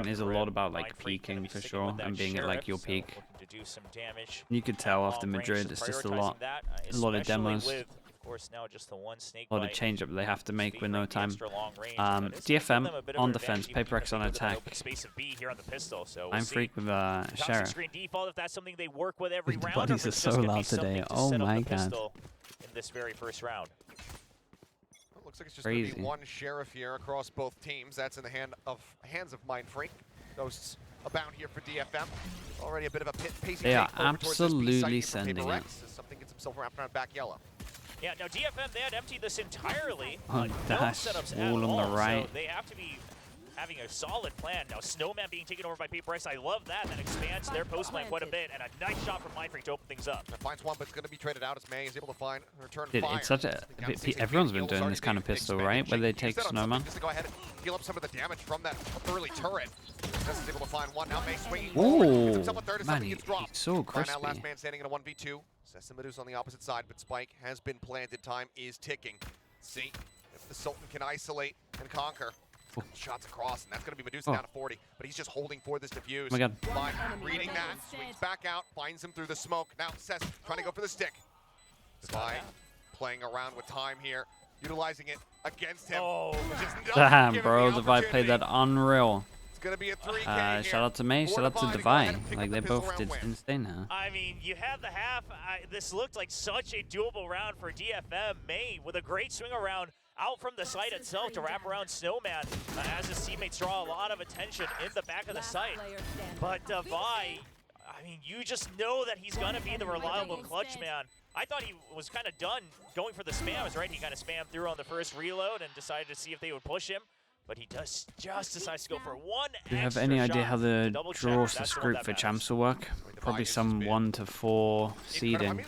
Valorant is a lot about like peaking for sure and being at like your peak. You could tell after Madrid, it's just a lot of demos, a lot of change up they have to make with no time. DFM on defense, PRX on attack. I'm freak with Sheriff. The bodies are so loud today. Oh my god. In this very first round. Looks like it's just going to be one Sheriff here across both teams. That's in the hands of Mindfreak. Ghosts abound here for DFM. Already a bit of a pacing. They are absolutely sending it. Something gets himself wrapped around back yellow. Yeah, now DFM, they had emptied this entirely. Oh, dash, all on the right. So they have to be having a solid plan. Now Snowman being taken over by PRX. I love that. That expands their post plan quite a bit. And a nice shot from Mindfreak to open things up. Finds one, but it's going to be traded out as May is able to find return Dude, fire. it's such a... Everyone's been doing this kind of pistol, right? Where they take Snowman. Just to go ahead and heal up some of the damage from that early turret. Just able to find one. Now May swinging forward. Man, he's so crispy. Now last man standing in a 1v2. Sessa Medusa on the opposite side, but Spike has been planted. Time is ticking. See if the Sultan can isolate and conquer. Shots across, and that's going to be Medusa down to 40, but he's just holding for this defuse. Oh my god. Reading that, swings back out, finds him through the smoke. Now Sess trying to go for the stick. Spy playing around with time here, utilizing it against him. Damn, bro, Divide played that unreal. It's going to be a 3K shout out to May, shout out to Divide. Like, they both did insane now. I mean, you have the half. This looked like such a doable round for DFM. May with a great swing around. Out from the site itself to wrap around Snowman as his teammates draw a lot of attention in the back of the site. But Divide, I mean, you just know that he's going to be the reliable clutch man. I thought he was kind of done going for the spams, right? He kind of spammed through on the first reload and decided to see if they would push him. But he does just decides to go for one. Do you have any idea how the draw group for champs will work? Probably some 1 to 4 seeding.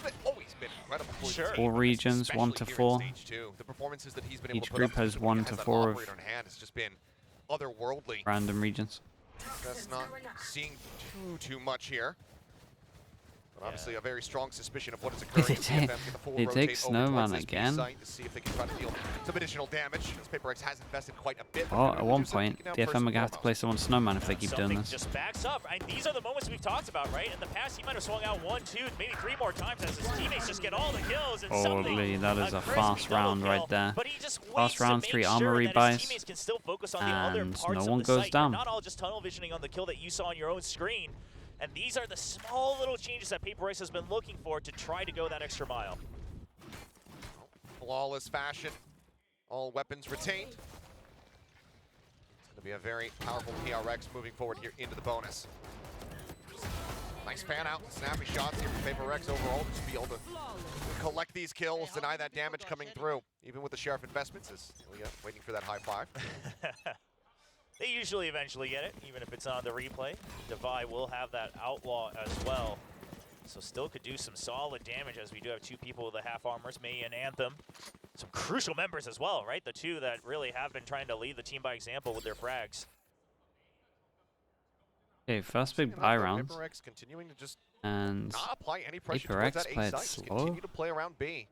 Sure. 4 regions, 1 to 4. Each group has 1 to 4 of random regions. That's not seeing too much here. But obviously a very strong suspicion of what is occurring. They take Snowman again. To see if they can try to deal some additional damage. As PRX has invested quite a bit. Oh, at one point, DFM are going to have to play someone Snowman if they keep doing this. Just backs up. And these are the moments we've talked about, right? In the past, he might have swung out 1, 2, maybe 3 more times as his teammates just get all the kills. And holy, that is a fast round right there. Fast round, 3 armory buys, and no one goes down. Not all just tunnel visioning on the kill that you saw on your own screen. And these are the small little changes that PRX has been looking for to try to go that extra mile. Flawless fashion. All weapons retained. It's going to be a very powerful PRX moving forward here into the bonus. Nice fan out, snappy shots here from PRX overall. Just be able to collect these kills, deny that damage coming through. Even with the Sheriff investments, is waiting for that high five. They usually eventually get it, even if it's on the replay. Divide will have that outlaw as well. So still could do some solid damage as we do have 2 people with the half armors, May and Anthem. Some crucial members as well, right? The 2 that really have been trying to lead the team by example with their frags. Okay, first big buy round. Continuing to just and not apply any pressure PRX play it slow. Continue to play around B.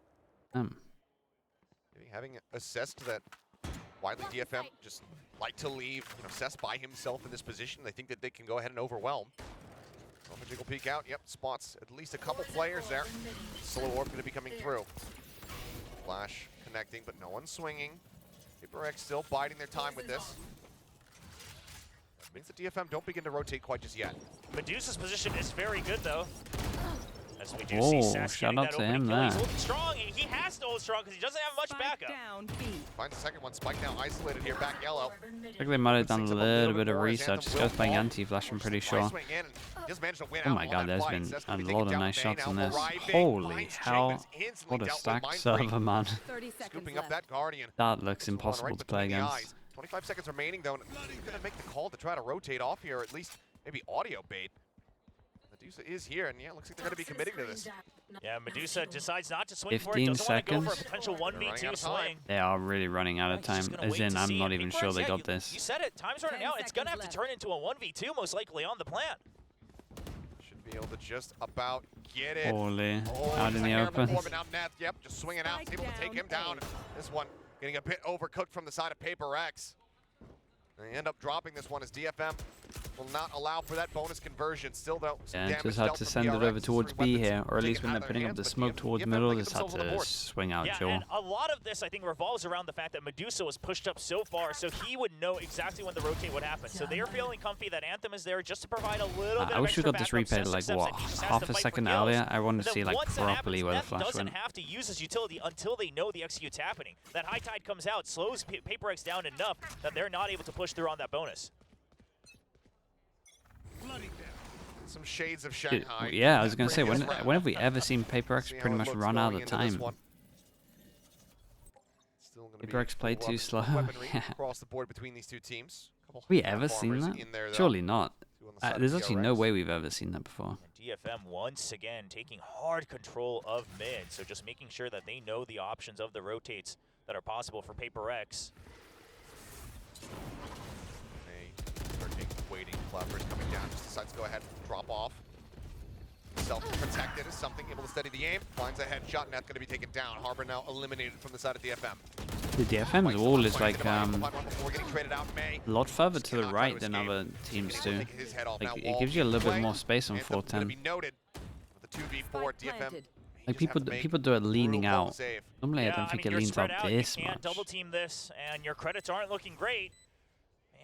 Having assessed that widely DFM just like to leave, Cess by himself in this position. They think that they can go ahead and overwhelm. So Jiggle peek out. Yep, spots at least a couple players there. Slow orb going to be coming through. Flash connecting, but no one swinging. PRX still biding their time with this. That means the DFM don't begin to rotate quite just yet. Medusa's position is very good though. As we do see Sass shout out to him there. He's holding strong. He has to hold strong because he doesn't have much backup. Finds the second one. Spike now isolated here, back yellow. I think they might have done a little bit of research. This guy's playing anti-flash, I'm pretty sure. Oh my god, there's been a lot of nice shots on this. Holy hell. What a stacked server, man. Scooping up that Guardian. That looks impossible to play against. 25 seconds remaining though. He's going to make the call to try to rotate off here, or at least maybe audio bait. Medusa is here, and yeah, looks like they're going to be committing to this. Yeah, Medusa decides not to swing 15 for it. seconds. Go for a potential 1v2 swing. They are really running out of time. As in, I'm not even sure they got this. You said it. Time's running out. It's going to have to turn into a 1v2 most likely on the plan. Should be able to just about get it. Holy. Out in the open. Yep, just swinging out. Able to take him down. This one getting a bit overcooked from the side of PRX. They end up dropping this one as DFM will not allow for that bonus conversion. Still though, some Yeah, damage just had dealt to from send it PRX. over towards B Weapons here, or at least taken when out they're of putting their up the hands, but smoke towards DFM middle, making just had themselves on the to board. swing out Yeah, Joel. and a lot of this, I think, revolves around the fact that Medusa was pushed up so far, so he would know exactly when the rotate would happen. So they are feeling comfy that Anthem is there just to provide a little bit I of wish we extra got this backup. replay Cess like, accepts what, that he just has half to a fight for second kills. earlier? I want And to then see like once that properly happens, where the Neth flash doesn't went. have to use his utility until they know the execute's happening. That high tide comes out, slows PRX down enough that they're not able to push through on that bonus. Some shades of Dude, Shanghai. yeah, I was gonna say, Previous when round. have we ever seen PRX See how pretty it much looks run out going of into this time? one. Still gonna be PRX played full too weapons- slow. weaponry Yeah. across the board between these two teams. Couple We half ever seen armors that? in there, though. Surely not. Two on the side of There's actually no PRX. way we've ever seen that before. And DFM once again taking hard control of mid, so just making sure that they know the options of the rotates that are possible for PRX. Lurking, waiting, Cloudburst coming down, just decides to go ahead and drop off. Self-protected is something, able to steady the aim, finds a headshot, Neth going to be taken down. Harbor now eliminated from the side of DFM. The DFM's wall is like a lot further Just to the cannot try right to than escape. other teams do. Take his head off. Like, Now it Wall gives you a little bit play. more space on Anthem's gonna 410. be noted with the 2v4 DFM. planted. Like people do it leaning brutal out. save. Normally, I Yeah, don't think mean, it you're leans spread out out, this you can't much. double team this, and your credits aren't looking great.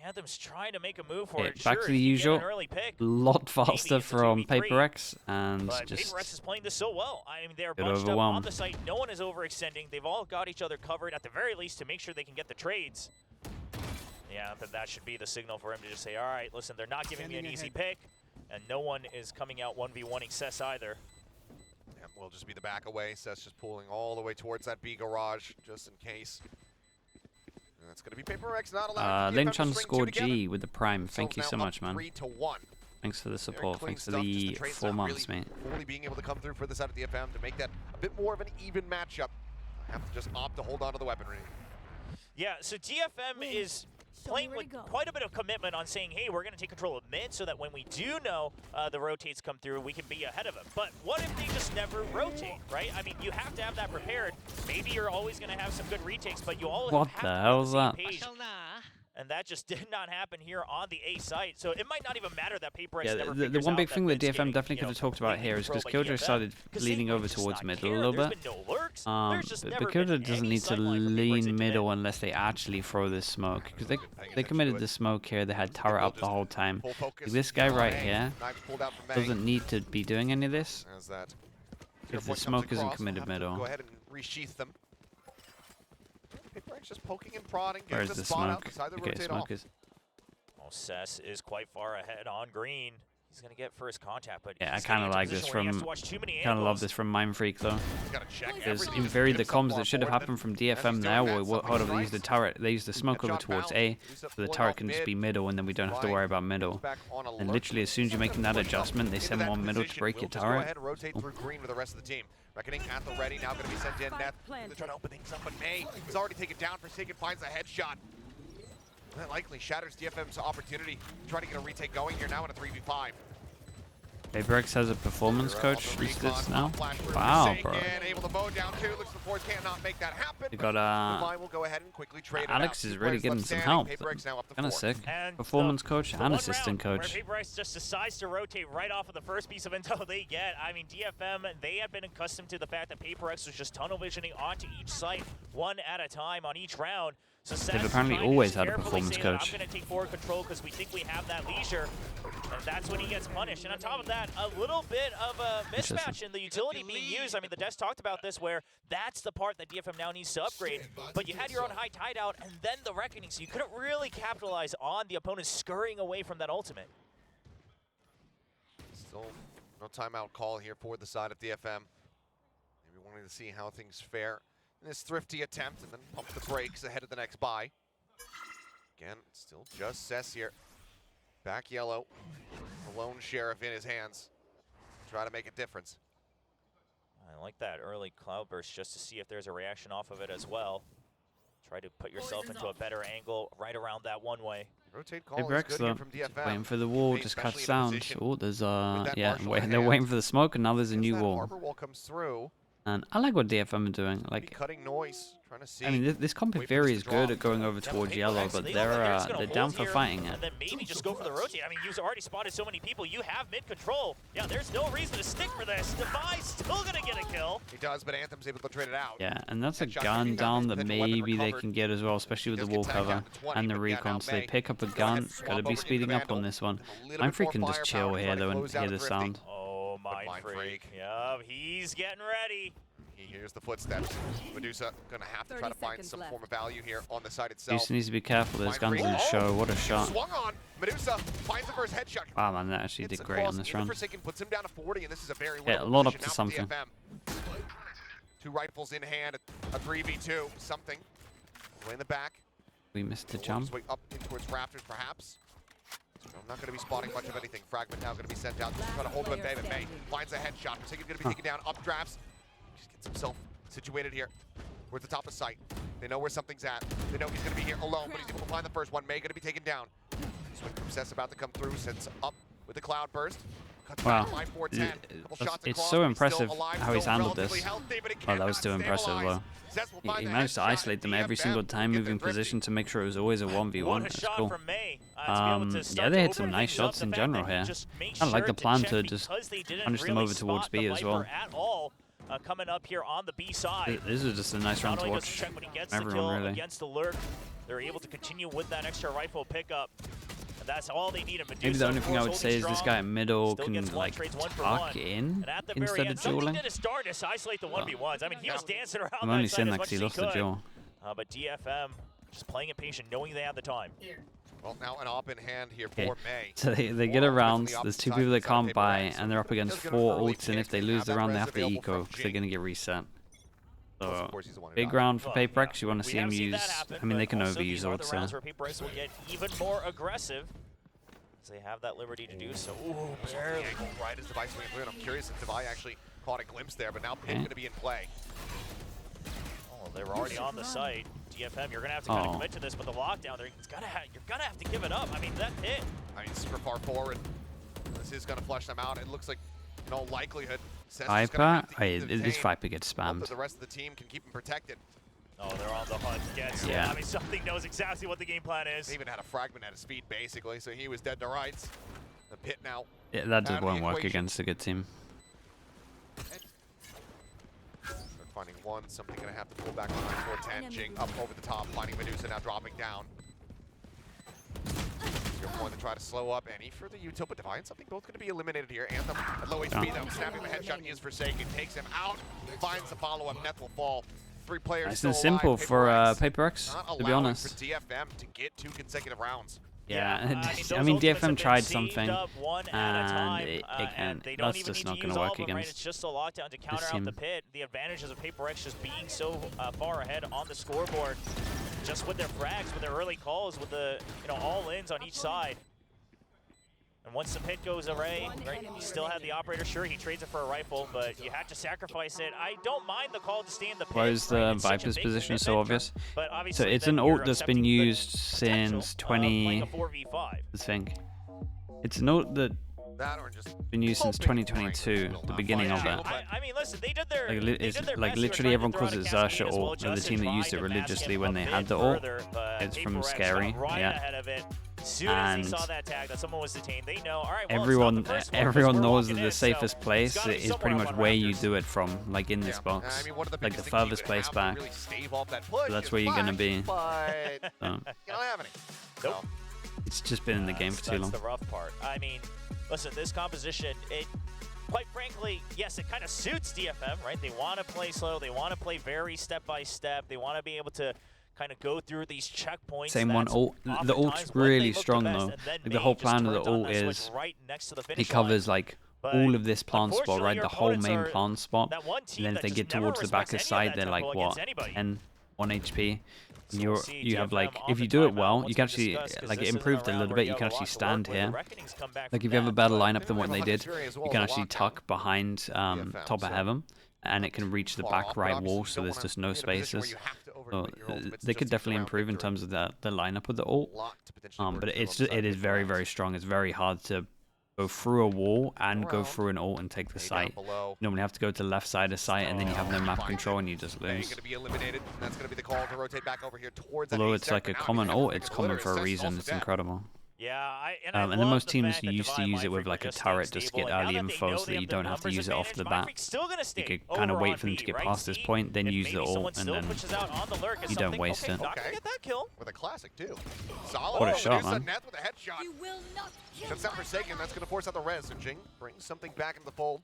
Anthem's trying to make a move for Okay, it. back Sure, to the he can get usual. an early pick, Lot faster it's a from 2v3, PRX, and but just PRX is playing this so well. I mean, they're get bunched up on overwhelmed. the site. No one is overextending. They've all got each other covered at the very least to make sure they can get the trades. Yeah, but that should be the signal for him to just say, all right, listen, they're not giving me an easy pick, and no one is coming out 1v1ing Cess either. Yep, will just be the back away. Seth's just pulling all the way towards that B garage, just in case. And that's going to be PRX not allowed. Lynch underscore G with the prime. Thank you so much, man. 3-1. Thanks for the Very support. clean Thanks for stuff, just the trades 4 not months, really mate. Fully being able to come through for the side of the FM to make that a bit more of an even matchup. I have to just opt to hold on to the weaponry. Yeah, so DFM is playing where with to go. quite a bit of commitment on saying, hey, we're going to take control of mid so that when we do know the rotates come through, we can be ahead of them. But what if they just never rotate, right? I mean, you have to have that prepared. Maybe you're always going to have some good retakes, but you all What have the to be hell on is the same that? page. And that just did not happen here on the A site. So it might not even matter that PRX Yeah, never the figures one out big thing that mid's DFM getting, definitely you could know, have talked about completely here is because controlled by Killjoy DFM. started 'Cause leaning they over just towards not middle a care. little There's bit. been no lurks. There's just never But Killjoy been doesn't any need to sightline from PRX lean into mid. middle unless they actually throw this smoke. Because they attention committed to the it. smoke here. They had turret up the whole time. Full focus. This guy right May. here Knives pulled out from May. doesn't need to be doing any of this. As that If the point comes smoke isn't across, committed we'll have to middle. Go ahead and resheath them. PRX just poking and prodding. Where's getting the spot out, smoke? decide to Okay, rotate smoke off. is. Well, Cess is quite far ahead on green. He's going to get first contact, but Yeah, I he's kind getting of into a like this position where he has from. to watch too many Kind of love angles. this from Mind Freak though. He's got to check Because everything. in theory, Get the himself comms far that should have forward, happened from and he's DFM doing now that, were something hold on, they nice. use the turret. They use the smoke over Headshot towards bounce. A, Use up so the pulling turret off can just mid. be middle, and then we don't have to Flying. worry about middle. Goes back on And alert. literally, as soon as you're making that Pushed up adjustment, they into send that one middle to position. break We'll your just go turret. ahead and rotate through green with the rest of the team. Reckoning at the ready, now going to be sent in. Spike Neth, planted. they're trying to open things up, but May is already taken down. Forsaken finds a headshot. That likely shatters DFM's opportunity. Trying to get a retake going here now in a 3v5. PRX has a performance They're on coach. the Who's recon, this now? flash through Wow, bro. Forsaken, able to mow down two. Looks the fourth cannot make that happen. They got The line will go ahead and quickly trade it Alex out. is Two really players getting left some standing. help. PRX now up to Kind of 4. sick. And Performance coach the and one assistant round coach. Where PRX just decides to rotate right off of the first piece of intel they get. I mean, DFM, they have been accustomed to the fact that PRX was just tunnel visioning onto each site, one at a time on each round. So They've apparently always had a performance coach. I'm going to take forward control because we think we have that leisure. And that's when he gets punished. And on top of that, a little bit of a mismatch in the utility being used. I mean, the devs talked about this where that's the part that DFM now needs to upgrade. But you had your own high tide out and then the reckoning, so you couldn't really capitalize on the opponent scurrying away from that ultimate. Still no timeout call here for the side of DFM. Maybe wanting to see how things fare in this thrifty attempt and then pump the brakes ahead of the next buy. Again, still just Cess here. Back yellow. The lone sheriff in his hands. Try to make a difference. I like that early cloudburst just to see if there's a reaction off of it as well. Try to put yourself into a better angle right around that one way. Rotate call is PRX good though, here from DFM. waiting for the wall, Being just especially cuts in a down. position Oh, there's that yeah, marshal in they're hand. waiting for the smoke, and now there's a As new that wall. harbor wall comes through. And I like what DFM are doing. Be Like, cutting noise. Trying Trying to see. I mean, this comp Wait for Fury this is to good drop. at going over towards yellow, but they're down for fighting it. And then maybe just go for the rotate. I mean, you've already spotted so many people. You have mid control. Yeah, there's no reason to stick for this. Devi's still gonna get a kill. He does, but Anthem's able to trade it out. Yeah, and that's a Headshot gun taken down down, that then weapon maybe they recovered. can get as well, especially with Does the get wall tagged cover down to 20, and the but yeah, recon. now So they May pick up a gonna gun. swap Gotta over be to speeding up on Commando. this one. A little I'm bit more freaking just chill firepower, here trying to though and close out hear the Thrifty. sound. Oh, Mind Mind Freak. Freak. Yup, he's getting ready. He hears the footsteps. Medusa gonna have to try to 30 find seconds some left. form of value here on the site itself. Houston needs to be careful. There's Mind guns Freak. in the show. What a shot! Swung on. Medusa finds the first headshot. Wow, man, that actually Hits did great across, on this even run. Forsaken puts him down to 40, and this is a very Yeah, a winnable lot up position to now for something. DFM. 2 rifles in hand, a 3v2, something. Way in the back. We missed the Work jump. his way up in towards rafters, perhaps. I'm not going to be spotting much of anything. Fragment now going to be sent out. Just trying to hold him at bay, but May finds a headshot. Forsaken going to be taken down. Updrafts. Just gets himself situated here. We're at the top of sight. They know where something's at. They know he's going to be here alone, but he's able to find the first one. May going to be taken down. Swing from Cess about to come through. Sends up with the cloud burst. Cuts Wow. back 5-4-10. Couple shots It's across, so but he's impressive still alive, how he's still handled this. relatively healthy, but he Oh, that was cannot too impressive stabilize. though. Cess will He find the managed to headshot. isolate them every single time, Get moving the Thrifty. position to make sure it was always a 1v1. What a That's shot cool. from May. To be able to Yeah, start they to hit some open nice things up. shots The in fact general that here. just make Kinda like sure the plan check to just because they didn't punish them really over towards spot the B as well. Viper at all, coming up here on the B side. This is just a nice round Not to only does he watch. check, but he gets the Everyone kill really. against the lurk. They're able to continue with that extra rifle pickup. And that's all they need. Medusa, Maybe the only of thing I course, would say holding is this strong. guy in middle Still can gets one, like trades one for tuck one. in And at the very instead end, of something dueling. did start to isolate the 1v1s. I mean, he was dancing around I'm that only side saying as that much because he as lost the could. duel. But DFM just playing it patient, knowing they have the time. Well, now an op in hand here Okay. for May. So they get Four around, ults on the there's opposite 2 side people that inside can't buy, PRX. and they're up against Just gonna 4 early ults, and if pick they and lose have the that round, they res have to available eco, from because they're Jing. going to get reset. Plus, So, of course, he's the one who big got it. round for Well, PRX, you want to we see have him seen that use, happen, I mean, they but can also overuse these are the ults, rounds so. where PRX will get even more aggressive. As they have that liberty to do so. Ooh, barely. Right as Device went through, and I'm curious if Devi actually caught a glimpse there, but now Pit Okay. going to be in play. Oh, they were already on the site. DFM, you're gonna have to kind of Oh. commit to this, but the lockdown there, you're gonna have to give it up. I mean, that hit. I mean, super far forward. This is going to flush them out. It looks like, in all likelihood, Cess is gonna Viper? have to Hey, keep this contained. Viper gets Hope that spammed. the rest of the team can keep him protected. Oh, they're on the hunt. Gets it. Yeah. I mean, something knows exactly what the game plan is. They even had a fragment at his feet, basically, so he was dead to rights. The Pit now. Yeah, that out just of the won't work equation. against a good team. They're finding one. Something going to have to pull back on 410. Jing up over the top, finding Medusa now dropping down. Your point to try to slow up any further util, but Defiant something both going to be eliminated here. Anthem at low HP though, snapping the headshot. He is Forsaken, takes him out, finds the follow-up. Net will fall. 3 players Nice still and simple alive. for PRX PRX, not to be allowing honest. for DFM to get 2 consecutive rounds. Yeah, those I mean, ultimates have DFM been tried saved something, up one at a and time, and they don't that's even just need not to going use to all work of them, right? against It's just a lockdown to counter out team. the Pit. The advantages of PRX just being so far ahead on the scoreboard, just with their frags, with their early calls, with the all-ins on each side. And once the Pit goes away, right, you still have the operator. Sure, he trades it for a rifle, but you have to sacrifice it. I don't mind the call to stay in the Pit. Why is right? the It's such a Viper's big position so commitment, obvious? but So obviously it's then an you're ult that's been accepting the used potential since of playing 20. a 4v5. I think it's an ult that's That or just been used since hoping 2022, will the not beginning of find it. out. I mean, listen, they did their. Like, they it's did their like best. They were literally trying to everyone throw calls it out a Xerxes cascade as well. ult, and the Justin team that tried used it to mask religiously him when a they bit had the ult. further, but It's from PRX Scary, got right yeah. ahead of it. As soon as And they saw that tag that someone was detained, they know. All right, well, Everyone, it's not the first one 'cause everyone we're knows that walking the in, so safest it's place gotta be is somewhere pretty up much on where you Raptors. do it from, like in this Yeah. box. I mean, one of the Like the biggest things you furthest could place have to back. really stave off that push So that's is where you're gonna flash, be. But So, you don't have any. Nope. So, it's just been in the game for too long. That's the rough part. I mean, listen, this composition, quite frankly, yes, it kind of suits DFM, right? They want to play slow. They want to play very step-by-step. They want to be able to kind of go through these checkpoints. Same one That's ult. The oftentimes ult's when they really look the strong best, though. and then Like, the May whole just plan of the turns on ult that switch is right next to the it finish covers line. like But all of this plant spot, unfortunately, right? your The whole opponents main are plant spot. that one And team then if that they get just never towards the back respects of any of side, that they're like tempo what? against anybody. 10, 1 HP. So And we'll see you have DFM like, on if the you do it timeout well, once you can we actually, discuss, 'cause like this it isn't improved a round little where bit. you You have can a lot actually to work stand with. The here. reckonings come back Like from if you have a that, better but lineup than what they did, Material as well you can as a actually lockdown. tuck behind DFM, top of so heaven, and it can reach the far back off, but right obviously wall, you so don't there's wanna just no be in a position where spaces. you have to So overcommit your ultimates they just could to get definitely around improve in victory. terms of the lineup with the ult. Lot to potentially work But through it's on the side it of is very PRX. very strong. It's very hard to go through a wall and go through an ult and take the site. Below. Normally have to go to the left side of site and then you have no map control and you just They're lose. going to be eliminated, and that's going to be the call to rotate back over here towards that Although A it's sector. like a Now common you have ult, to it's make common alert. for a Assess reason. also It's dead. incredible. Yeah, And then love most the teams fact that used to Divine use it Mindfreak with like a just staying turret just to get stable, and early now that they info know so they that you have the don't have to numbers use it off the advantage, bat. Mindfreak's still gonna You stay could kind of over wait on for them B, to get right? past this See point, then if use the maybe someone ult, and still then pushes out on the lurk is you don't something. waste Okay, it. not gonna get that kill. With a classic, too. Solid. What a Oh, shot, there's man. Neth with a headshot. You will not kill That's not my Forsaken. ally. That's going to force out the res. And Jing brings something back into the fold.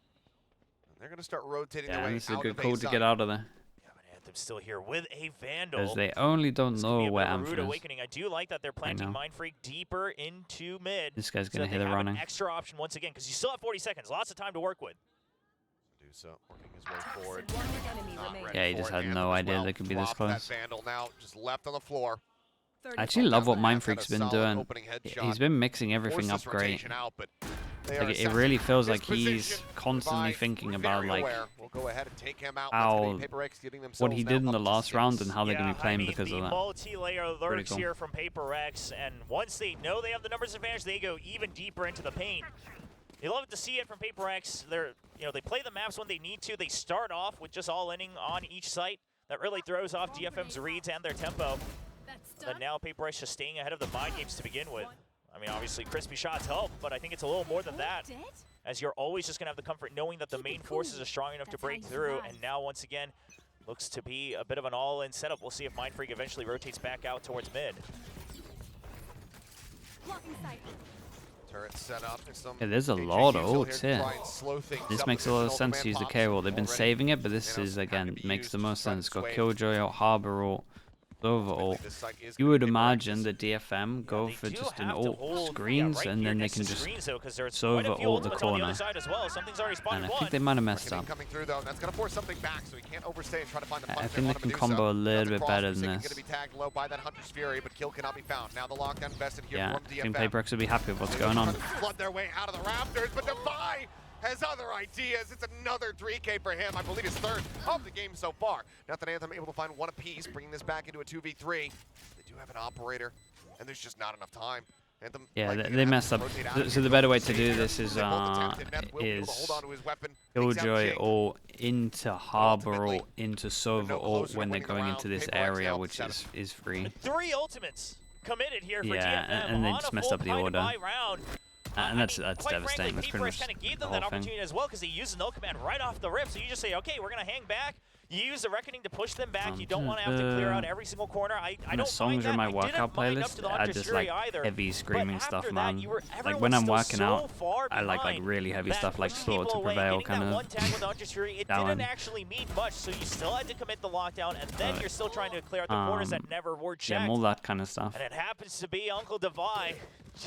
And they're going to start rotating Yeah, their way this is a out good of call A to side. get out of there. Yeah, but Anthem's still here with a Vandal. Because they only don't This could be know a where bit of a rude Anthem is. awakening. I do like that they're planting know. Mindfreak deeper into mid. This guy's so going that to hit they a have running. an extra option once again, because you still have 40 seconds. Lots of time to work with. Medusa working his way forward. One enemy Not remaining. ready Yeah, he for just it. had Anthem no as idea well. they could be this Dropped close. That Vandal now just left on the floor. 30 I actually love what Neth had a Mindfreak's been solid doing. opening headshot. He's been mixing everything Forces up great. rotation out, but they are Like, it assessing really feels his like he's position. constantly Divide, thinking about very like aware. We'll go ahead and take him out. how- That's PRX getting what themselves he now did in up the to last round 6. and how they're going to be playing because the of that. multi-layer lurks cool. here from PRX, and once they know they have the numbers advantage, they go even deeper into the paint. You love to see it from PRX. They play the maps when they need to. They start off with just all-inning on each site. That really throws off DFM's reads and their tempo. That's And then done. now PRX just staying ahead of the mind games to begin with. I mean, obviously, crispy shots help, but I think it's a little more than that, Dead? as you're always just going to have the comfort knowing that the Keep it main cool. forces are strong enough to That's how break you through. survive. And now, once again, looks to be a bit of an all-in setup. We'll see if Mindfreak eventually rotates back out towards mid. Blocking sight. Turret set up. Yeah, there's a big lot of GQs ults to here. try and slow things This up. makes a There's lot an of sense to use the ultimate K pops roll. They've been already. saving it, but this You know, is, having again, to be makes used the to most try and sense. Got sway. Killjoy ult, Harbor ult, Silver ult. This site is You gonna would be imagine PRX's. the DFM go They for do just an have to ult hold, screens right and here then they next can to just screens, though, 'cause there's Silver quite a few ult the ultimates on the corner. other side as well. Something's already spotted And I one. think they might have messed Reckoning up. coming through though. That's gonna force something back, so he can't overstay and try to find the I punch think there they on can Medusa. combo a little Does bit cross, better than Forsaken this. Gonna be tagged low by that Hunter's Fury, but kill cannot be found. Now the lockdown invested here Yeah, from I think DFM. PRX will be happy with what's They going try on. to flood their way out of the rafters, but Defy has other ideas. It's another 3K for him. I believe his third of the game so far. Now that Anthem able to find one apiece, bringing this back into a 2v3. They do have an operator, and there's just not enough time. Anthem Yeah, likely they gonna have messed to up. rotate out So here, the better way to save do here. this is They both attempted. Neth will be able to hold is onto his weapon. Takes out Killjoy Jing. ult into Harbor ultimately, ult into Silver no ult closer when they're winning the going round. into this PRX area, now which set is free. 3 ultimates committed here for Yeah, DFM and they on just a messed full up the fight order. buy round. And that's quite devastating. Frankly, That's pretty PRX much kind of gave the them that whole thing. opportunity as well, because they used the null command right off the rip. So you just say, okay, we're going to hang back. You use the Reckoning to push them back. You don't want to have to clear out every single corner. I don't mind songs that. in my I didn't workout mind up playlist to the are Hunter's just Fury like either. heavy screaming But stuff, after that, man. Like everyone's when I'm still working so out, far I like behind really heavy that stuff like pushing Slaughter people to away, Prevail getting kind that of one tag with the Hunter's Fury, it going. didn't actually mean much, so you still had to commit the lockdown, and then you're still trying to clear out the corners that never were checked. yeah, all that kind of stuff. And it happens to be Uncle Devi,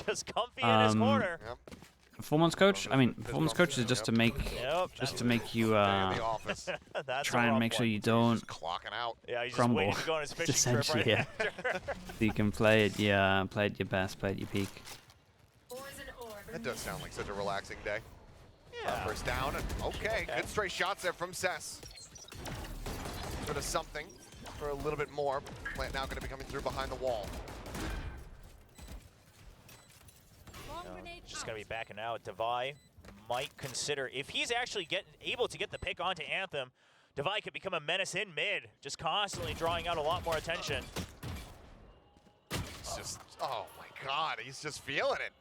just comfy in his corner. Yep. Performance coach? I mean, performance coach is just to make Yep. you Day in the office. That's try a and rough make sure one. you don't Just clocking out. Yeah, he's crumble. just waiting to go on his fishing trip Essentially, right yeah. after. so you can play it. Yeah, play at your best, play at your peak. That does sound like such a relaxing day. Yeah. First down, and okay, good straight shots there from Cess. Bit of something for a little bit more. Plant now going to be coming through behind the wall. Just gonna be backing out. Devi might consider, if he's actually able to get the pick onto Anthem, Devi could become a menace in mid, just constantly drawing out a lot more attention. It's just, oh my God, he's just feeling it.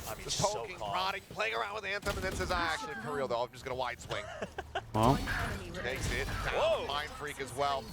I mean, Just so poking, calm. prodding, playing around with Anthem, and then says, actually, for real though, I'm just going to wide swing. Well, Takes it Whoa. down, Mind Freak as well.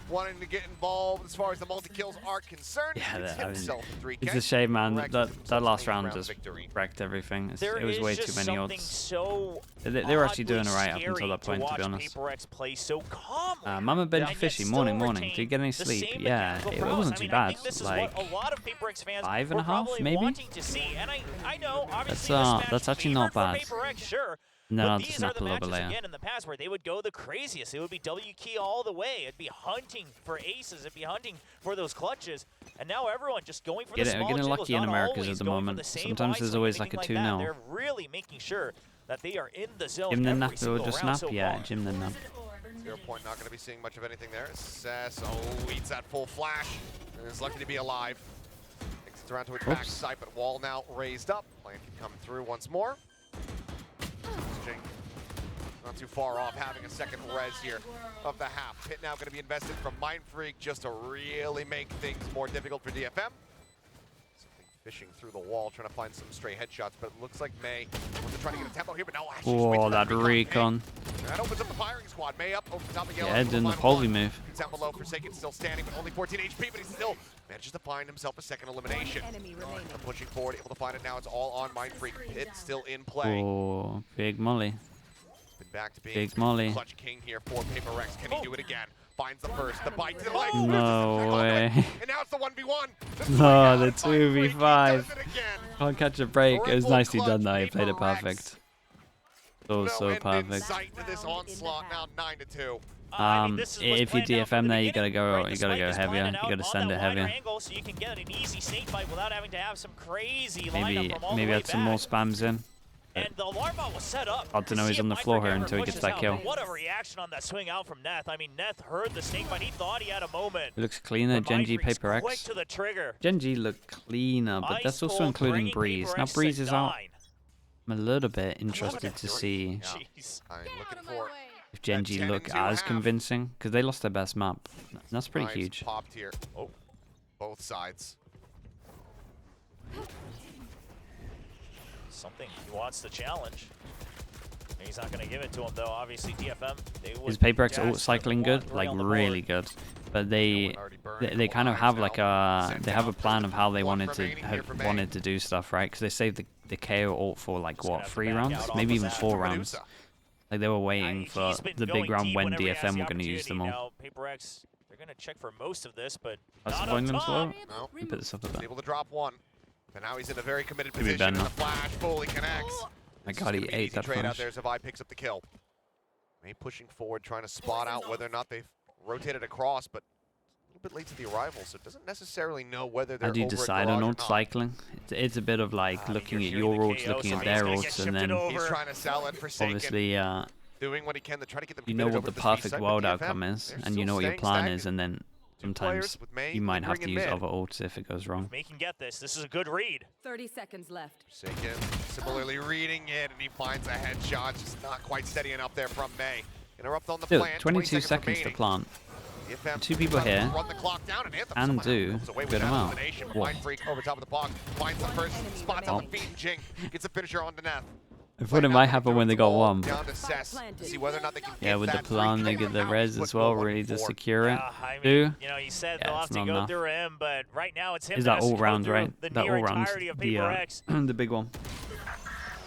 Wanting to get involved as far as the multi-kills are concerned. yeah, Gets I mean, himself a 3K. it's a shame, man. Rex That himself that last a round just victory. wrecked everything. There It was is way too just many something odds. so They were actually doing oddly alright up until scary that point, to be watch honest. PRX play so calmly. Mama bed and yet fishy, still morning. retain Did you get any the sleep? same Yeah, mechanical it prowess. wasn't I too mean, bad. I think this is Like, what a lot of PRX fans 5.5 were probably maybe? wanting to see. And I know, obviously, That's, this that's match actually not favored bad. for PRX, sure. No, But I'll these are snap the a little bit matches, later. again, in the past where they would go the craziest. It would be W key all the way. It'd be hunting for aces. It'd be hunting for those clutches. And now everyone just going for the small Getting jiggles, lucky in not Americas always at the going for moment. the same Sometimes wide there's swing, always like a anything like that. 2-0. They're really making sure that they are in the zone Jim the every nap, or single just round snap? so Yeah, far. Jim the nap. 0 point, not going to be seeing much of anything there. Cess, oh, eats that full flash. And is lucky to be alive. Takes Gets around to its back side, but wall now raised up. Plan can come through once more. Jing not too far off, having a second res here of the half. Pit now going to be invested from Mindfreak just to really make things more difficult for DFM. Something fishing through the wall, trying to find some stray headshots, but it looks like May wants to try to get a tempo here, but no, actually just waits Oh, for that recon. That opens up the firing squad. May up over the top of Yellow. Yeah, doing the Polly move. Down below, Forsaken still standing, but only 14 HP, but he still manages to find himself a second elimination. Pushing forward, able to find it now. It's all on Mindfreak. Pit still in play. Oh, big molly. Been back to being Big molly. clutch king here for PRX. Can he do it again? Finds the first, the bite to the leg. No way. And now it's the 1v1. No, the 2v5. Can't catch a break. It was nicely done though. He played it perfect. So perfect. To this onslaught, now 9-2. If you DFM there, you gotta go heavier. You gotta send it heavier. So you can get an easy snake bite without having to have some crazy Maybe add some more spams in. And the alarm bot was set up. Hard to know he's on the floor here until he gets that kill. What a reaction on that swing out from Neth. I mean, Neth heard the snake bite. He thought he had a moment. It looks cleaner. Genji, PRX. Quick to the trigger. Genji looked cleaner, but that's also including Breeze. Now Breeze is out. I'm a little bit interested to see if Genji look as convincing, because they lost their best map. That's pretty huge. Popped here. Oh, both sides. Something he wants the challenge. He's not going to give it to him though. Obviously, DFM. Is PRX ult cycling good? Like really good. But they kind of have like a a plan of how they wanted to do stuff, right? Because they saved the KO ult for like what, 3 rounds, maybe even 4 rounds. Like they were waiting for the big round when DFM were going to use them all. PRX, they're going to check for most of this, but that's the point slow. No. Put this up a bit. Able to drop one. But now he's in a very committed position, and the flash fully connects. My God, he ate that trade out flash. there. Zavai picks up the kill. May pushing forward, trying to spot out whether or not they've rotated across, but a little bit late to the arrival, so it doesn't necessarily know whether they're How do you decide on ult cycling? It's a bit of like looking at your ults, looking at their ults, and then he's trying to sell it for obviously doing what he can to try to get them. You know what the perfect world outcome is, and you know what your plan is, and then sometimes you might have to use other ults if it goes wrong. May can get this. This is a good read. 30 seconds left. Forsaken similarly reading it, and he finds a headshot. Just not quite steady enough there from May. Interrupt on the Dude, plant. 22 seconds to plant. 2 people here and do good amount. Whoa. Over top of the block, finds the first, spots on the feet, and Jing gets a finisher on the net. I thought it might happen when they got one. See whether or not they can Yeah, with the plan, they get the res as well, really to secure it. You know, you said they'll have to go through him, but right now it's him. Is that all round, right? That all round, the big one.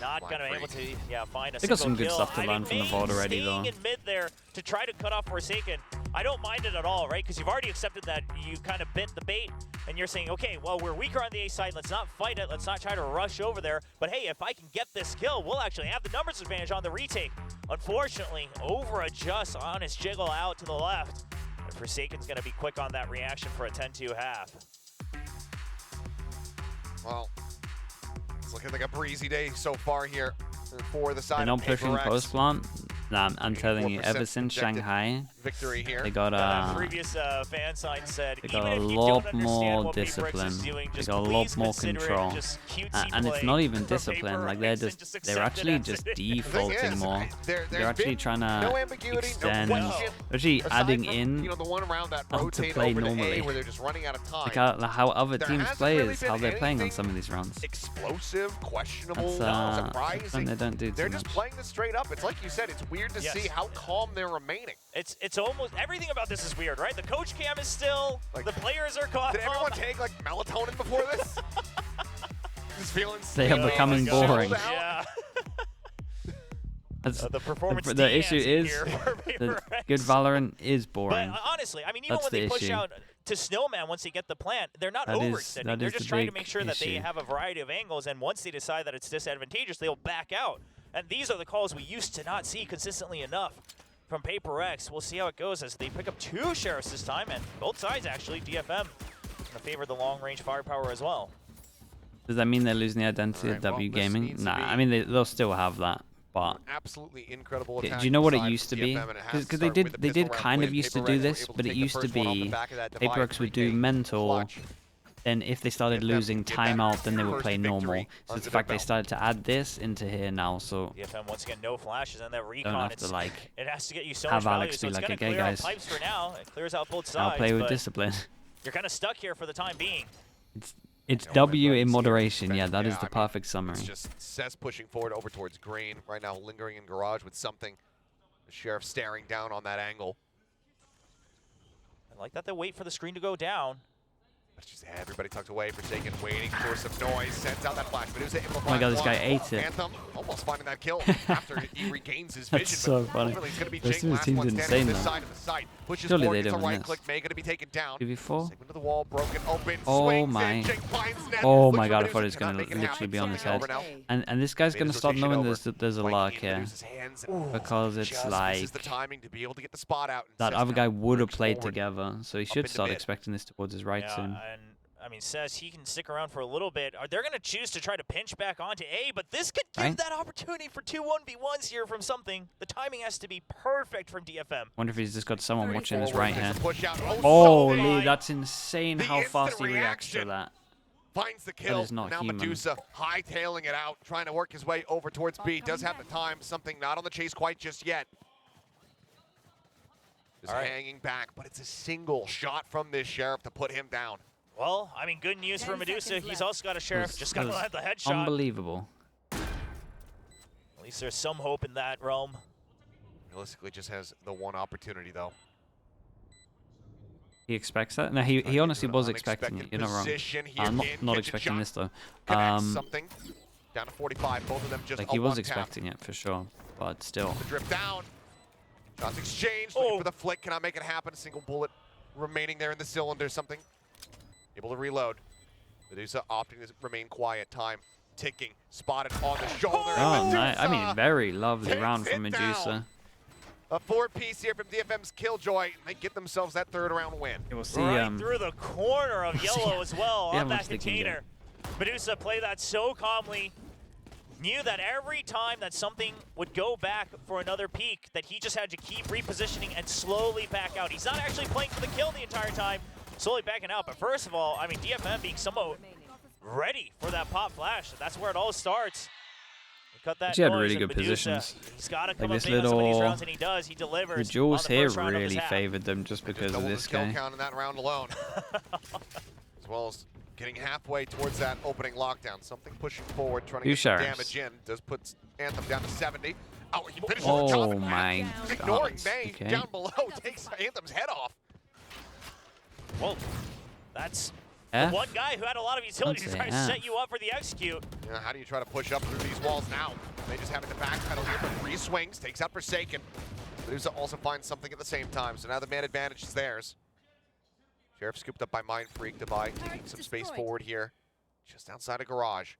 Not gonna be able to find a they got some good kill. stuff to learn from the VOD already, though. In mid there to try to cut off Forsaken. I don't mind it at all, right? Because you've already accepted that you kind of bent the bait, and you're saying, okay, well, we're weaker on the A side. Let's not fight it. Let's not try to rush over there. But hey, if I can get this kill, we'll actually have the numbers advantage on the retake. Unfortunately, over adjusts on his jiggle out to the left. And Forsaken's going to be quick on that reaction for a 10-2 half. Well, it's looking like a breezy day so far here for the side. They're not pushing post plant. Nah, I'm telling you, ever since Shanghai, victory here. they got previous fan sign said they got a lot more discipline. They got a lot more control, and it's not even discipline. Like they're actually just defaulting more. They're actually trying to extend, actually adding in how to play normally. Like how other teams play is how they're playing on some of these rounds. Explosive, questionable, surprising. They don't do too They're much. just playing this straight up. It's like you said. It's weird to see how calm they're remaining. It's almost everything about this is weird, right? The coach cam is still, like, the players are caught. Did everyone take like melatonin before this? Just feeling. They are becoming boring. Yeah. The performance. The issue is that good Valorant is boring. But honestly, I mean, even when they push out to Snowman once they get the plant, they're not overextending. They're just trying to make sure that they have a variety of angles, and once they decide that it's disadvantageous, they'll back out. And these are the calls we used to not see consistently enough from PRX. We'll see how it goes as they pick up 2 sheriffs this time, and both sides actually. DFM going to favor the long-range firepower as well. Does that mean they're losing the identity of W Gaming? Nah, I mean they'll still have that. But absolutely incredible. Do you know what it used to be? Because they did kind of used to do this, but it used to be PRX would do mental, then if they started DFM losing get that timeout, then they would first play normal. victory So it's under the their fact they belt. started to add this into here now, so DFM once again no flashes and that don't recon. have to like It has to get you so have much value, Alex so be it's like, gonna okay clear out guys, pipes for now. It clears out both I'll sides. play with but discipline. you're kind of stuck here for the time being. It's No W red in lights here. moderation. Yeah, that is I the mean, perfect summary. It's just Cess pushing forward over towards green. Right now lingering in garage with something. The Sheriff staring down on that angle. I like that they wait for the screen to go down. But just everybody tucked away, Forsaken waiting for some noise, sends out that flash. Medusa able to Oh my god, this guy blind ate it. Anthem almost finding that kill after he regains his vision. That's so but funny. ultimately it's going to be The rest Jake, of the last team one didn't standing on say this that. side of the site. Pushes Surely forward, they gets a didn't win right this. click, May going to be taken down. 2v4? Segment of the wall, broken open, Oh swings my. in, Jake finds net. Oh Looks my for god, I Medusa, thought it was cannot going make to it literally happen. be on his Something head. over now. And this guy's going to Medusa's start rotation knowing over. there's a Mike lark in here. Medusa's hands and Because it's just like misses the timing to be able to get the spot out. And that Cess other now guy would have lurks played forward. together, so he should into start mid. expecting this towards his right soon. And I mean, says he can stick around for a little bit. They're going to choose to try to pinch back onto A, but this could give Right. that opportunity for 2 1v1s here from something. The timing has to be perfect from DFM. Wonder if he's just got someone watching his Forward, right there's hand. a push out. Holy, so that's insane The how fast he instant reacts to reaction. that. finds the kill. is not now human. Medusa hightailing it out, trying to work his way over towards B. Does have the time, something not on the chase quite just yet. Just hanging back, but it's a single shot from this Sheriff to put him down. Well, I mean, good news for Medusa. He's also got a Sheriff. Just got to let the headshot. Unbelievable. At least there's some hope in that realm. Realistically, just has the one opportunity, though. He expects that? No, he honestly was expecting it. You're not wrong. Position here I'm in, not catch a expecting shot, this, though. connects something. Down to 45, both of them just Like, a he was one tap. expecting it, for sure. But still. The drip down. Shots exchanged, looking for the flick. Cannot make it happen. A single bullet remaining there in the cylinder. Something able to reload. Medusa opting to remain quiet. Time ticking. Spotted on the shoulder. Oh, nice. I mean, Medusa very lovely takes round it from Medusa. down. A 4-piece here from DFM's Killjoy. They get themselves that third round win. We'll see. Right through the corner of yellow as well yeah, on that much they can container. Medusa played that so calmly. Knew that every time that something would go back for another peak, that he just had to keep repositioning and slowly back out. He's not actually playing for the kill the entire time, slowly backing out. But first of all, I mean, DFM being somewhat ready for that pop flash. That's where it all starts. He cut that She had noise, really and good Medusa, positions. He's got to Like come up this big on some of these little- rounds, and he does. He delivers. The Jules on the here first round of his really half. favored them just They because just of doubled this his kill guy. count in that round alone. As well as getting halfway towards that opening lockdown. Something pushing forward, trying to Two get some Sheriffs. damage in. Does put Anthem down to 70. Oh, he finishes Oh the job. my Ignoring God. May Okay. down below, takes Anthem's head off. Whoa, that's F? the one guy who had a lot of utility to I'd try say to set F. you up for the execute. Yeah, how do you try to push up through these walls now? They just having to backpedal here for 3 swings, takes out Forsaken. Medusa also finds something at the same time, so now the man advantage is theirs. Sheriff scooped up by Mind Freak. Divide taking some space forward here, just outside of garage.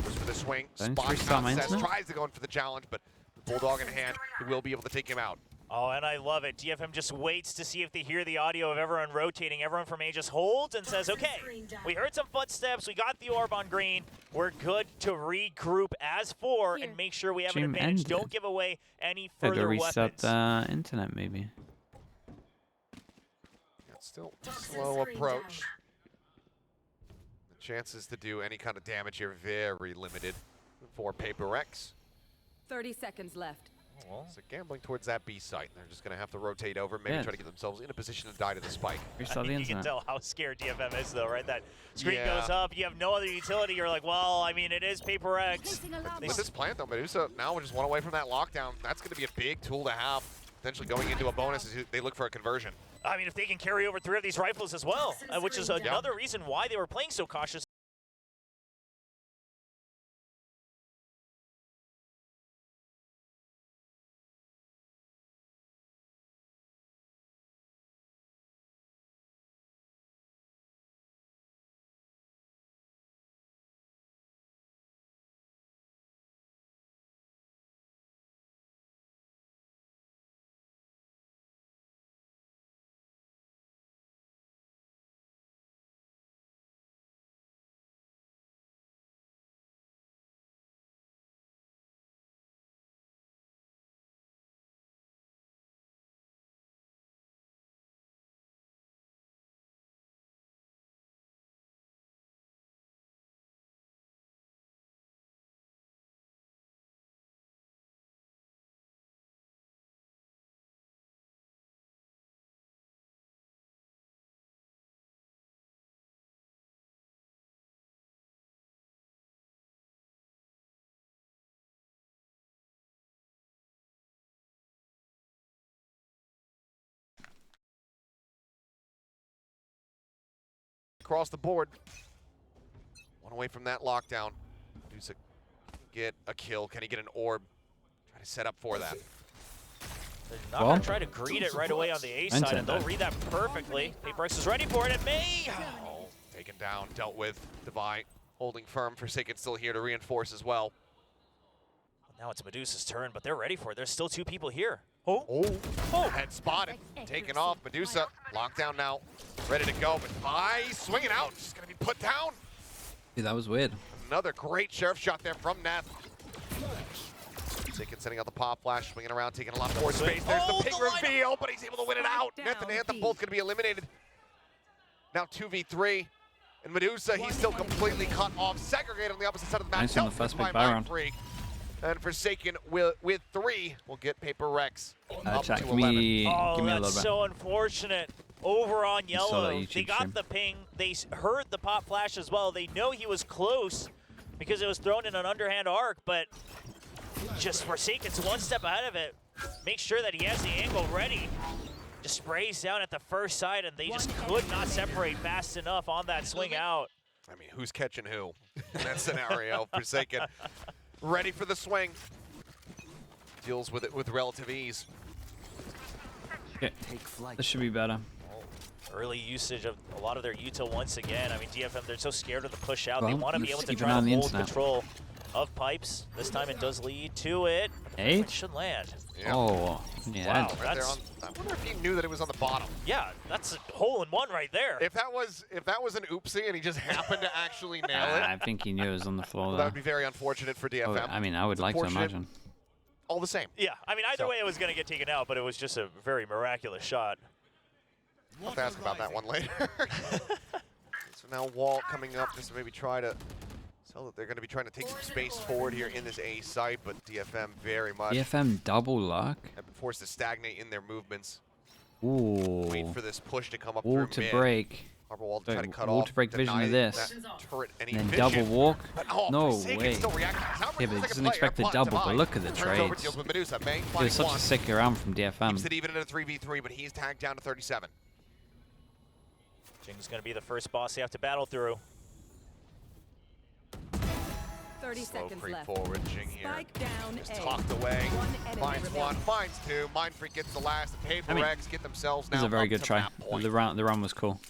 Goes for the swing. Don't Spot restart my says, internet? tries to go in for the challenge, but the Bulldog in hand, he will be able to take him out. Oh, and I love it. DFM just waits to see if they hear the audio of everyone rotating. Everyone from A just holds and says, okay, we heard some footsteps. We got the orb on green. We're good to regroup as 4 and make sure we have an Stream advantage. ended. Don't give away any Had to further reset weapons. the internet, maybe. Yeah, still a slow approach. The chances to do any kind of damage here very limited for PRX. 30 seconds left. So gambling towards that B site. They're just going to have to rotate over, maybe Yeah. try to get themselves in a position to die to the spike. Restart the You can internet. tell how scared DFM is, though, right? That screen Yeah. goes up. You have no other utility. You're like, well, I mean, it is PRX. Placing alarm With bot. this plant, though, Medusa now just one away from that lockdown. That's going to be a big tool to have, potentially going into a bonus as they look for a conversion. I mean, if they can carry over 3 of these rifles as well, which is another reason why they were playing so cautious. across the board. One away from that lockdown. Medusa get a kill. Can he get an orb? Try to set up for that. They're not going to try to greet it right away on the A side, and they'll read that perfectly. PRX is ready for it, and May! Oh, taken down, dealt with. Divide holding firm. Forsaken still here to reinforce as well. Now it's Medusa's turn, but they're ready for it. There's still 2 people here. Head spotted, taken off. Medusa, lockdown now, ready to go, but swinging out, just gonna be put down. Dude, that was weird. Another great sheriff shot there from Neth. Forsaken sending out the pop flash, swinging around, taking a lot more space. There's the big reveal, but he's able to win it out. Neth and Anthem both gonna be eliminated. Now 2v3. And Medusa, he's still completely cut off, segregated on the opposite side of the map. Nice on the first big buy round. And Forsaken with 3 will get PRX up chat, to give 11. me a little that's bit. so unfortunate. Over on yellow, they got stream. the ping. They heard the pop flash as well. They know he was close because it was thrown in an underhand arc, but just Forsaken's one step ahead of it. Make sure that he has the angle ready. Just sprays down at the first side, and they just could not separate fast enough on that swing out. I mean, who's catching who in that scenario? Forsaken ready for the swing. Deals with it with relative ease. Okay, this should be better. Early usage of a lot of their util once again. I mean, DFM, they're so scared of the push out. Well, they want to be able to keep an try eye on to the hold internet. control of pipes. This time it does lead to it. Hey? It should land. Yeah. Oh, yeah. Wow. Right there on, I wonder if he knew that it was on the bottom. Yeah, that's a hole in one right there. If that was an oopsie and he just happened to actually nail it, I think he knew it was on the floor well, that there. would be very unfortunate for DFM. I mean, I would like to Unfortunate. imagine. All the same. Yeah, I mean, either So- way it was going to get taken out, but it was just a very miraculous shot. I'll have to ask about that one later. So now Walt coming up just to maybe try to tell that they're going to be trying to take some space forward here in this A site, but DFM very much DFM double luck. have been forced to stagnate in their movements. Ooh. Wait for this push to come up Wall through to mid. break. Harbor Wall to Wait, try to cut wall off. to break vision deny of this. that turret any And then vision. double walk. But, oh, No Forsaken way. still reacting. Yeah, but he doesn't expect the double, but look at the Turns over, trades. deals with Medusa. May It was finding such one. a sick round from Keeps DFM. it even in a 3v3, but he's tagged down to 37. Jing's going to be the first boss they have to battle through. 30 Slow seconds creep left. forward, Jing here. Spike down Just A. talked away. One enemy Finds remaining. one, finds 2. Mindfreak gets the last. PRX I mean, get themselves now This is a very up good to try. map point. The run was cool.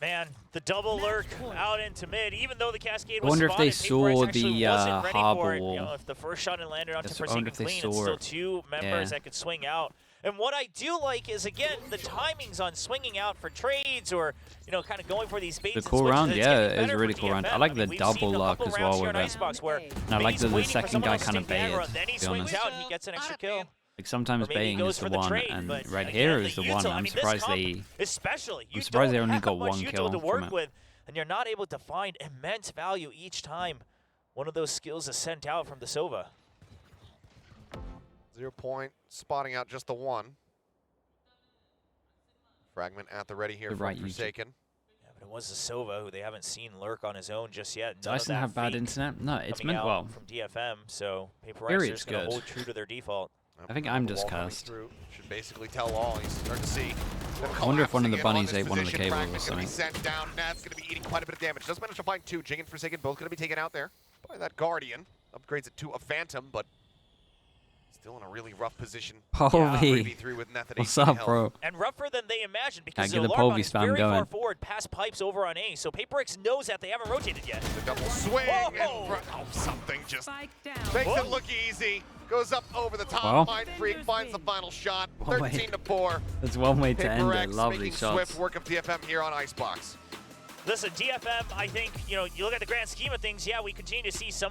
Man, the double lurk out into mid, even though the Cascade I was wonder if they spotted, PRX saw actually the, wasn't ready harbor for it. wall. You know, if the first shot had landed onto Yes, I wonder Forsaken if they clean, it's saw still it. 2 members Yeah. that could swing out. And what I do like is, again, the timings on swinging out for trades or, you know, kind of going for these baits The and cool switches, round, it's yeah, getting it was a better really for cool round. I DFM. like mean, the we've double seen a luck couple as rounds well here with in it. Icebox where And I like May's that the waiting for second someone guy else kind to of stick the aggro, baited, and then he to be swings honest. out and he gets an extra kill. Like sometimes Or maybe he baiting goes is for the the one, trade, and but right again, here is the one. util, I I'm mean, this surprised comp they. especially, you I'm surprised they don't only have got much one util kill to from work it. with, and you're not able to find immense value each time one of those skills is sent out from the Sova. 0 point, spotting out just the one. Fragment at the ready here The from right util. Forsaken. Yeah, but it was the Sova who they haven't seen lurk on his own just yet. None of Dyson that have bad fake internet? No, it's coming meant out well. from DFM, so PRX Period's is going to good. hold true to their default. I think I'm Wall just coming cursed. through. Should basically tell all. He's starting to see. I wonder if one of the collapsing in on bunnies this ate one of the position. cables or Fragment's gonna be something. sent down. Nat's going to be eating quite a bit of damage. Does manage to find 2. Jing and Forsaken both going to be taken out there by that Guardian. Upgrades it to a Phantom, but still in a really rough position. Holy. 3v3 with Neth at What's 18 up, health. bro? And rougher than they imagined because get the Alarmon Pogi is spam very far going. forward past pipes over on A, so PRX knows that they haven't rotated yet. The double swing Whoa. and something just Spike down. makes Whoa. it look easy. Goes up over the top. Well. Mindfreak finds the final shot. Oh, wait. 13-4. That's one way to end it. PRX Lovely making shots. swift work of DFM here on Icebox. Listen, DFM, I think, you know, you look at the grand scheme of things, yeah, we continue to see some of